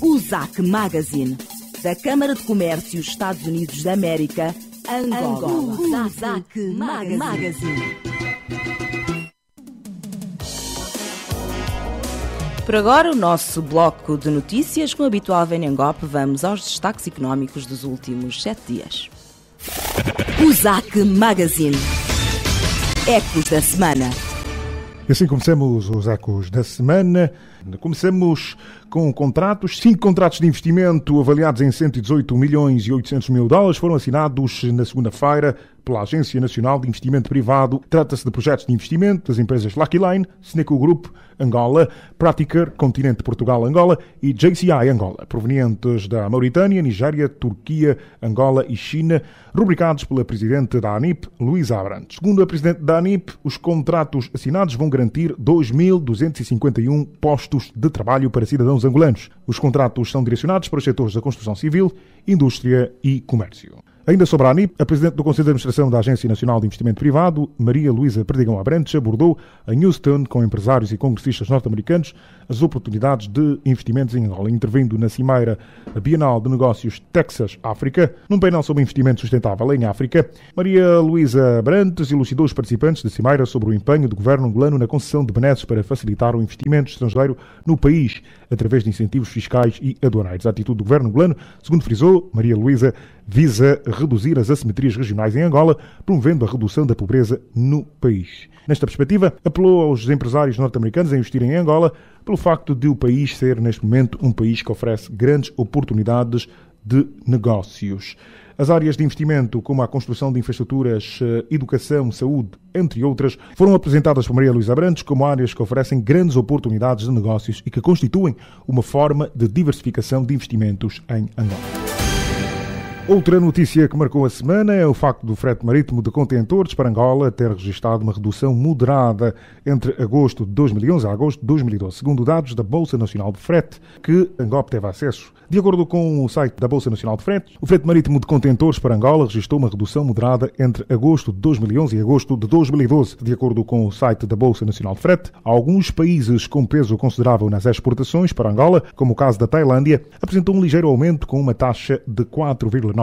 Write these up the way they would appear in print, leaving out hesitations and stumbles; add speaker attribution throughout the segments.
Speaker 1: USAC Magazine, da Câmara de Comércio Estados Unidos da América, Angola. USAC Magazine. Por agora, o nosso bloco de notícias, com o habitual VNGOP, vamos aos destaques económicos dos últimos 7 dias. USAC Magazine. Ecos da semana.
Speaker 2: E assim começamos os ecos da semana. Começamos com contratos. 5 contratos de investimento avaliados em 118 milhões e 800 mil dólares foram assinados na segunda-feira pela Agência Nacional de Investimento Privado. Trata-se de projetos de investimento das empresas Lucky Line, Seneco Group, Angola, Pratiker, Continente Portugal, Angola e JCI Angola, provenientes da Mauritânia, Nigéria, Turquia, Angola e China, rubricados pela Presidente da ANIP, Luísa Abrantes. Segundo a Presidente da ANIP, os contratos assinados vão garantir 2.251 postos de trabalho para cidadãos angolanos. Os contratos são direcionados para os setores da construção civil, indústria e comércio. Ainda sobre a ANIP, a Presidente do Conselho de Administração da Agência Nacional de Investimento Privado, Maria Luísa Perdigão Abrantes, abordou em Houston, com empresários e congressistas norte-americanos, as oportunidades de investimentos em Angola, intervindo na cimeira Bienal de Negócios Texas-África, num painel sobre investimento sustentável em África. Maria Luísa Abrantes elucidou os participantes da cimeira sobre o empenho do governo angolano na concessão de benesses para facilitar o investimento estrangeiro no país, através de incentivos fiscais e aduaneiros. A atitude do governo angolano, segundo frisou Maria Luísa, visa reduzir as assimetrias regionais em Angola, promovendo a redução da pobreza no país. Nesta perspectiva, apelou aos empresários norte-americanos a investirem em Angola pelo facto de o país ser, neste momento, um país que oferece grandes oportunidades de negócios. As áreas de investimento, como a construção de infraestruturas, educação, saúde, entre outras, foram apresentadas por Maria Luísa Abrantes como áreas que oferecem grandes oportunidades de negócios e que constituem uma forma de diversificação de investimentos em Angola. Outra notícia que marcou a semana é o facto do frete marítimo de contentores para Angola ter registrado uma redução moderada entre agosto de 2011 a agosto de 2012, segundo dados da Bolsa Nacional de Frete, que Angola teve acesso. De acordo com o site da Bolsa Nacional de Frete, o frete marítimo de contentores para Angola registrou uma redução moderada entre agosto de 2011 e agosto de 2012. De acordo com o site da Bolsa Nacional de Frete, alguns países com peso considerável nas exportações para Angola, como o caso da Tailândia, apresentou um ligeiro aumento com uma taxa de 4,9%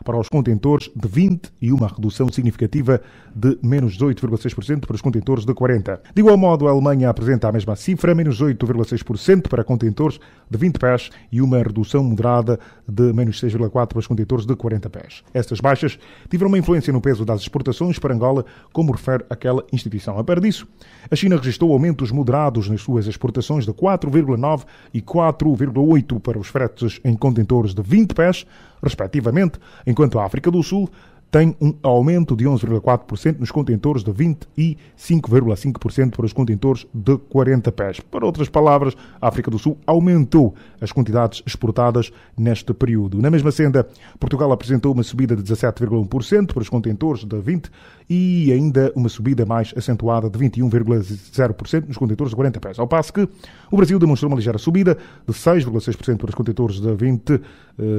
Speaker 2: para os contentores de 20 e uma redução significativa de menos 8,6% para os contentores de 40. De igual modo, a Alemanha apresenta a mesma cifra, menos 8,6% para contentores de 20 pés e uma redução moderada de menos 6,4% para os contentores de 40 pés. Estas baixas tiveram uma influência no peso das exportações para Angola, como refere aquela instituição. A par disso, a China registrou aumentos moderados nas suas exportações de 4,9% e 4,8% para os fretes em contentores de 20 pés, respectivamente, enquanto a África do Sul tem um aumento de 11,4% nos contentores de 20 e 5,5% para os contentores de 40 pés. Por outras palavras, a África do Sul aumentou as quantidades exportadas neste período. Na mesma senda, Portugal apresentou uma subida de 17,1% para os contentores de 20 e ainda uma subida mais acentuada de 21,0% nos contentores de 40 pés. Ao passo que o Brasil demonstrou uma ligeira subida de 6,6% para os contentores de 20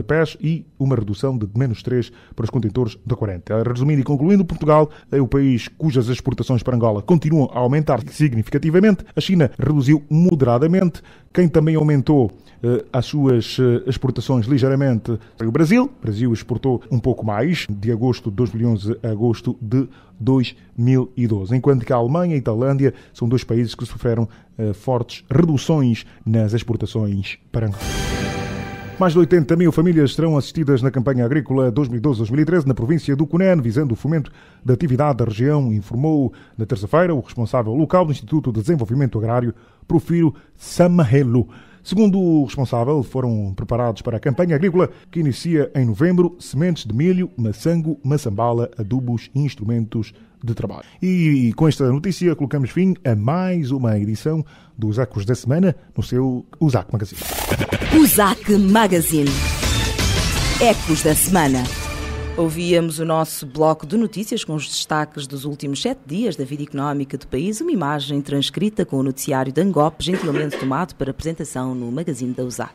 Speaker 2: pés e uma redução de menos 3% para os contentores de 40. Resumindo e concluindo, Portugal é o país cujas exportações para Angola continuam a aumentar significativamente. A China reduziu moderadamente. Quem também aumentou as suas exportações ligeiramente foi o Brasil. O Brasil exportou um pouco mais, de agosto de 2011 a agosto de 2012, enquanto que a Alemanha e a Tailândia são dois países que sofreram fortes reduções nas exportações para Angola. Mais de 80 mil famílias serão assistidas na campanha agrícola 2012-2013 na província do Cunene, visando o fomento da atividade da região, informou na terça-feira o responsável local do Instituto de Desenvolvimento Agrário, Profiro Samahelo. Segundo o responsável, foram preparados para a campanha agrícola que inicia em novembro sementes de milho, maçango, maçambala, adubos e instrumentos de trabalho. E com esta notícia colocamos fim a mais uma edição dos Ecos da Semana no seu USAC Magazine.
Speaker 1: USAC Magazine. Ecos da Semana. Ouvíamos o nosso bloco de notícias com os destaques dos últimos 7 dias da vida económica do país, uma imagem transcrita com o noticiário da Angop, gentilmente tomado para apresentação no magazine da USAC.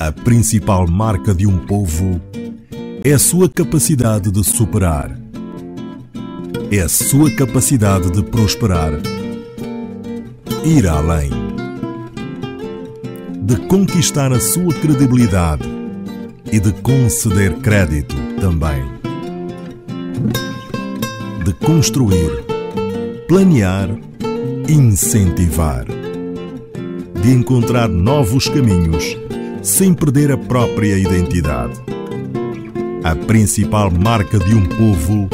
Speaker 3: A principal marca de um povo é a sua capacidade de superar. É a sua capacidade de prosperar. Ir além. de conquistar a sua credibilidade e de conceder crédito também. De construir, planear, incentivar. De encontrar novos caminhos sem perder a própria identidade. A principal marca de um povo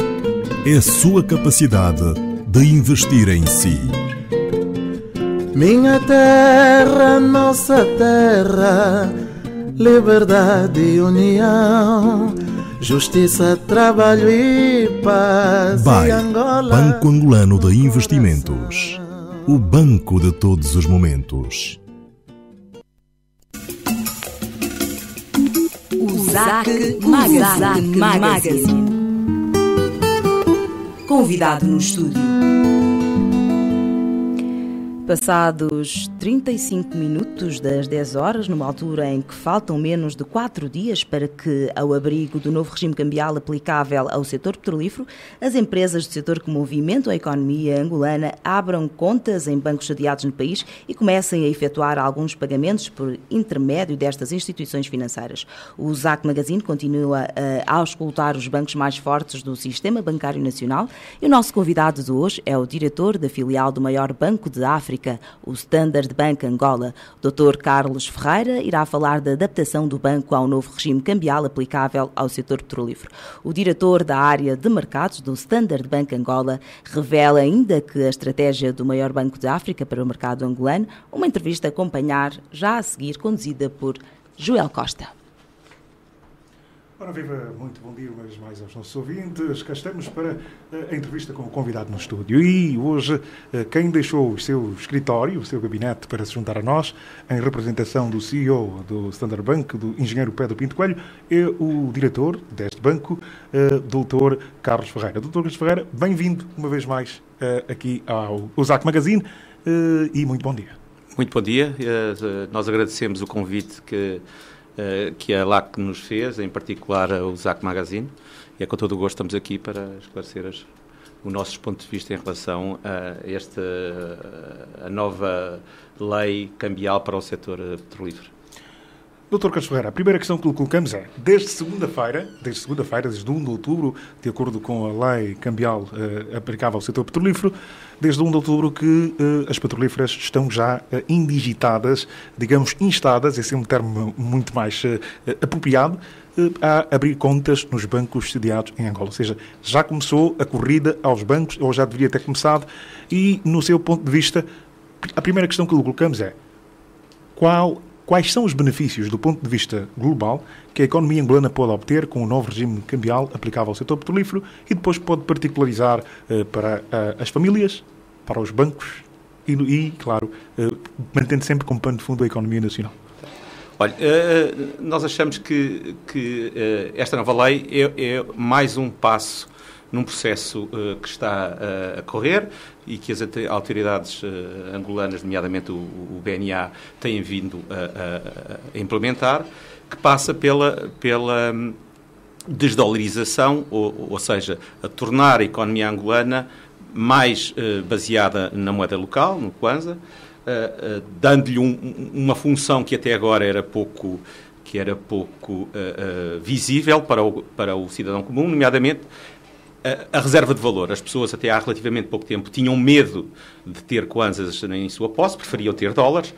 Speaker 3: é a sua capacidade de investir em si.
Speaker 4: Minha terra, nossa terra, liberdade e união, justiça, trabalho e paz.
Speaker 3: BAI,
Speaker 4: e Angola.
Speaker 3: Banco Angolano de Investimentos. O banco de todos os momentos.
Speaker 1: O ZAC Magazine. Convidado no estúdio. Passados 35 minutos das 10 horas, numa altura em que faltam menos de 4 dias para que, ao abrigo do novo regime cambial aplicável ao setor petrolífero, as empresas do setor que movimentam a economia angolana abram contas em bancos sediados no país e comecem a efetuar alguns pagamentos por intermédio destas instituições financeiras. O ZAC Magazine continua a auscultar os bancos mais fortes do sistema bancário nacional e o nosso convidado de hoje é o diretor da filial do maior banco de África, o Standard Bank Angola. O Dr. Carlos Ferreira irá falar da adaptação do banco ao novo regime cambial aplicável ao setor petrolífero. O diretor da área de mercados do Standard Bank Angola revela ainda que a estratégia do maior banco de África para o mercado angolano, uma entrevista a acompanhar já a seguir, conduzida por Joel Costa.
Speaker 2: Ora, viva, muito bom dia uma vez mais aos nossos ouvintes. Cá estamos para a entrevista com o convidado no estúdio. E hoje, quem deixou o seu escritório, o seu gabinete para se juntar a nós, em representação do CEO do Standard Bank, do engenheiro Pedro Pinto Coelho, é o diretor deste banco, Dr. Carlos Ferreira. Dr. Carlos Ferreira, bem-vindo uma vez mais aqui ao ZAC Magazine e muito bom dia.
Speaker 5: Muito bom dia. Nós agradecemos o convite que a LAC nos fez, em particular o ZAC Magazine, e é com todo o gosto que estamos aqui para esclarecer os nossos pontos de vista em relação a nova lei cambial para o setor petrolífero.
Speaker 2: Dr. Carlos Ferreira, a primeira questão que lhe colocamos é, desde segunda-feira, desde 1 de outubro, de acordo com a lei cambial aplicável ao setor petrolífero, desde 1 de outubro que as petrolíferas estão já indigitadas, digamos, instadas, esse é um termo muito mais apropriado, a abrir contas nos bancos sediados em Angola. Ou seja, já começou a corrida aos bancos, ou já deveria ter começado, e, no seu ponto de vista, a primeira questão que lhe colocamos é quais são os benefícios, do ponto de vista global, que a economia angolana pode obter com o novo regime cambial aplicável ao setor petrolífero e depois pode particularizar para as famílias, para os bancos e claro, mantendo sempre como pano de fundo a economia nacional?
Speaker 5: Olha, nós achamos que esta nova lei é mais um passo num processo que está a correr e que as autoridades angolanas, nomeadamente o BNA, têm vindo a implementar, que passa pela desdolarização, ou seja, a tornar a economia angolana mais baseada na moeda local, no Kwanza, dando-lhe uma função que até agora era pouco visível para o cidadão comum, nomeadamente a reserva de valor. As pessoas até há relativamente pouco tempo tinham medo de ter kwanzas em sua posse, preferiam ter dólares.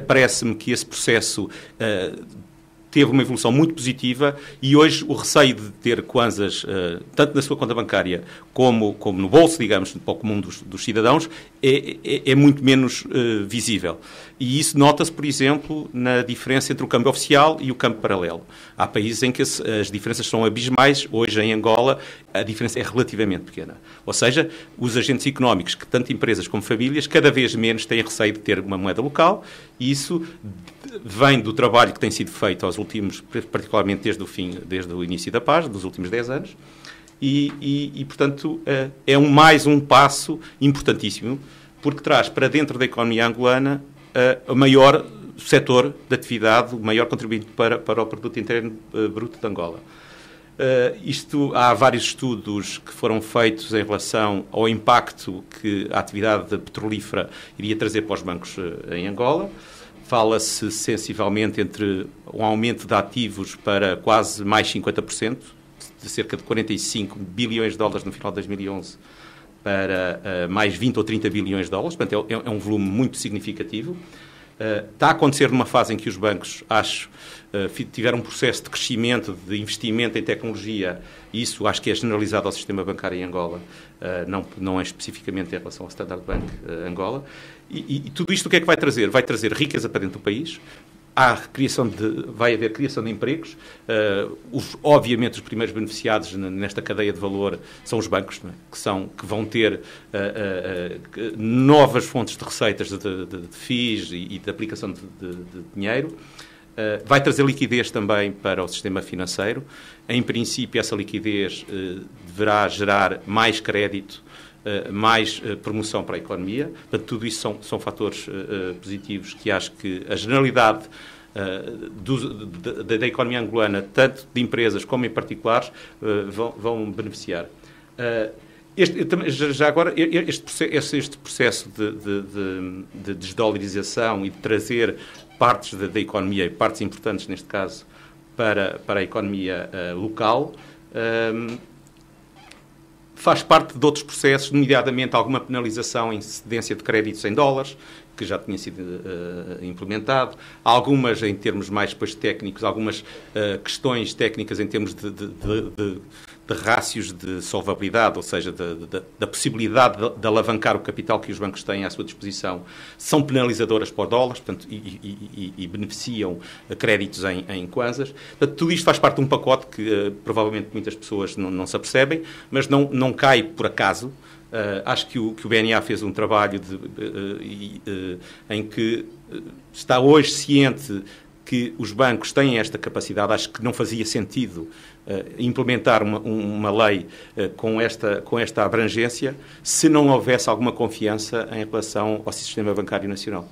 Speaker 5: Parece-me que esse processo teve uma evolução muito positiva e hoje o receio de ter kwanzas, tanto na sua conta bancária como no bolso, digamos, para o comum dos cidadãos, é muito menos visível. E isso nota-se, por exemplo, na diferença entre o câmbio oficial e o câmbio paralelo. Há países em que as diferenças são abismais. Hoje, em Angola, a diferença é relativamente pequena. Ou seja, os agentes económicos, que tanto empresas como famílias, cada vez menos têm receio de ter uma moeda local, e isso vem do trabalho que tem sido feito aos últimos, particularmente desde o início da paz, dos últimos 10 anos, e portanto, é mais um passo importantíssimo, porque traz para dentro da economia angolana o maior setor de atividade, o maior contribuinte para o produto interno bruto de Angola. Há vários estudos que foram feitos em relação ao impacto que a atividade petrolífera iria trazer para os bancos em Angola. fala-se sensivelmente entre um aumento de ativos para quase mais 50%, de cerca de 45 bilhões de dólares no final de 2011 para mais 20 ou 30 bilhões de dólares, portanto é um volume muito significativo. Está a acontecer numa fase em que os bancos, acho, tiveram um processo de crescimento, de investimento em tecnologia, e isso acho que é generalizado ao sistema bancário em Angola, não é especificamente em relação ao Standard Bank Angola. E tudo isto o que é que vai trazer? Vai trazer riqueza para dentro do país. Vai haver criação de empregos. Obviamente, os primeiros beneficiados nesta cadeia de valor são os bancos, não é? que vão ter novas fontes de receitas de FIIs e de aplicação de dinheiro. Vai trazer liquidez também para o sistema financeiro. Em princípio, essa liquidez deverá gerar mais crédito, mais promoção para a economia. Portanto, tudo isso são fatores positivos que acho que a generalidade da economia angolana, tanto de empresas como em particulares, vão beneficiar. Já agora, este processo de desdolarização e de trazer partes da economia, e partes importantes neste caso, para a economia local, faz parte de outros processos, nomeadamente alguma penalização em cedência de créditos em dólares, que já tinha sido implementado, algumas em termos mais depois técnicos, algumas questões técnicas em termos de rácios de solvabilidade, ou seja, da possibilidade de alavancar o capital que os bancos têm à sua disposição, são penalizadoras para o dólar, portanto, e beneficiam créditos em kwanzas. Portanto, tudo isto faz parte de um pacote que provavelmente muitas pessoas não se apercebem, mas não cai por acaso. Acho que o BNA fez um trabalho em que está hoje ciente que os bancos têm esta capacidade. Acho que não fazia sentido implementar uma lei com esta abrangência se não houvesse alguma confiança em relação ao sistema bancário nacional.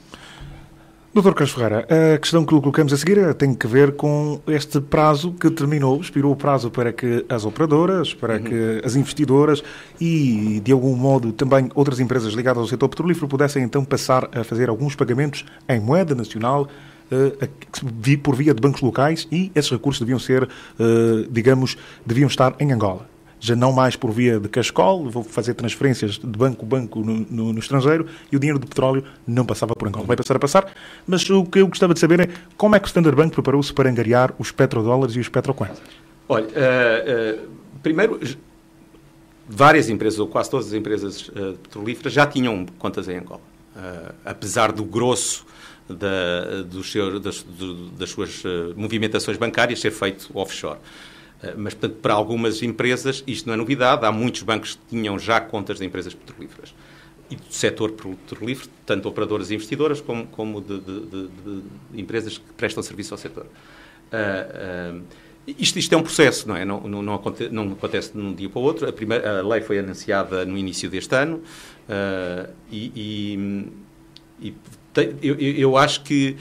Speaker 2: Dr. Carlos Ferreira, a questão que colocamos a seguir tem que ver com este prazo que terminou, expirou o prazo para que as operadoras, para que as investidoras e, de algum modo, também outras empresas ligadas ao setor petrolífero pudessem então passar a fazer alguns pagamentos em moeda nacional por via de bancos locais, e esses recursos deviam ser, deviam estar em Angola. Já não mais por via de Cascol, vou fazer transferências de banco a banco no estrangeiro, e o dinheiro do petróleo não passava por Angola. Vai passar, mas o que eu gostava de saber é como é que o Standard Bank preparou-se para angariar os petrodólares e os petrokwanzas?
Speaker 5: Olha, primeiro, várias empresas, ou quase todas as empresas petrolíferas, já tinham contas em Angola. Apesar do grosso das suas movimentações bancárias ser feito offshore. Mas, portanto, para algumas empresas isto não é novidade. Há muitos bancos que tinham já contas de empresas petrolíferas. E do setor petrolífero, tanto operadoras e investidoras, como de empresas que prestam serviço ao setor. Isto é um processo, não é? Não acontece de um dia para o outro. A lei foi anunciada no início deste ano eu acho que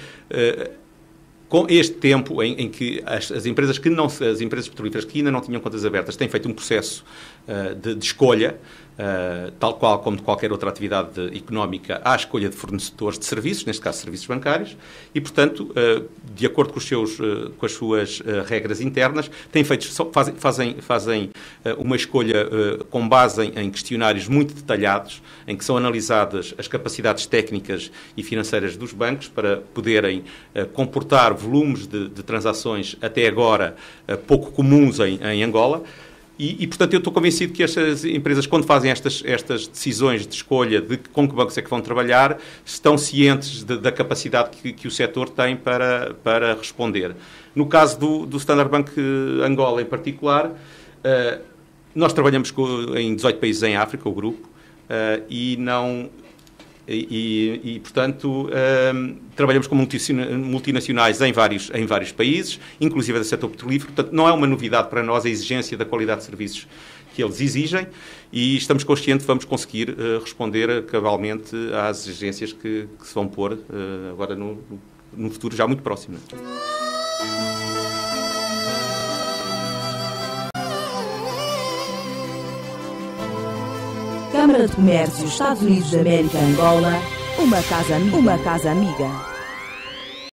Speaker 5: com este tempo em que as empresas petrolíferas que ainda não tinham contas abertas têm feito um processo de escolha, tal qual como de qualquer outra atividade económica, há a escolha de fornecedores de serviços, neste caso serviços bancários, e, portanto, de acordo com as suas regras internas, fazem uma escolha com base em questionários muito detalhados, em que são analisadas as capacidades técnicas e financeiras dos bancos para poderem comportar volumes de transações até agora pouco comuns em Angola. E, portanto, eu estou convencido que estas empresas, quando fazem estas decisões de escolha de com que bancos é que vão trabalhar, estão cientes da capacidade que o setor tem para responder. No caso do Standard Bank Angola, em particular, nós trabalhamos em 18 países em África, o grupo, portanto, trabalhamos com multinacionais em vários países, inclusive do setor petrolífero. Portanto, não é uma novidade para nós a exigência da qualidade de serviços que eles exigem, e estamos conscientes que vamos conseguir responder cabalmente às exigências que se vão pôr agora no futuro já muito próximo.
Speaker 1: Câmara de Comércio Estados Unidos da América Angola, uma casa amiga.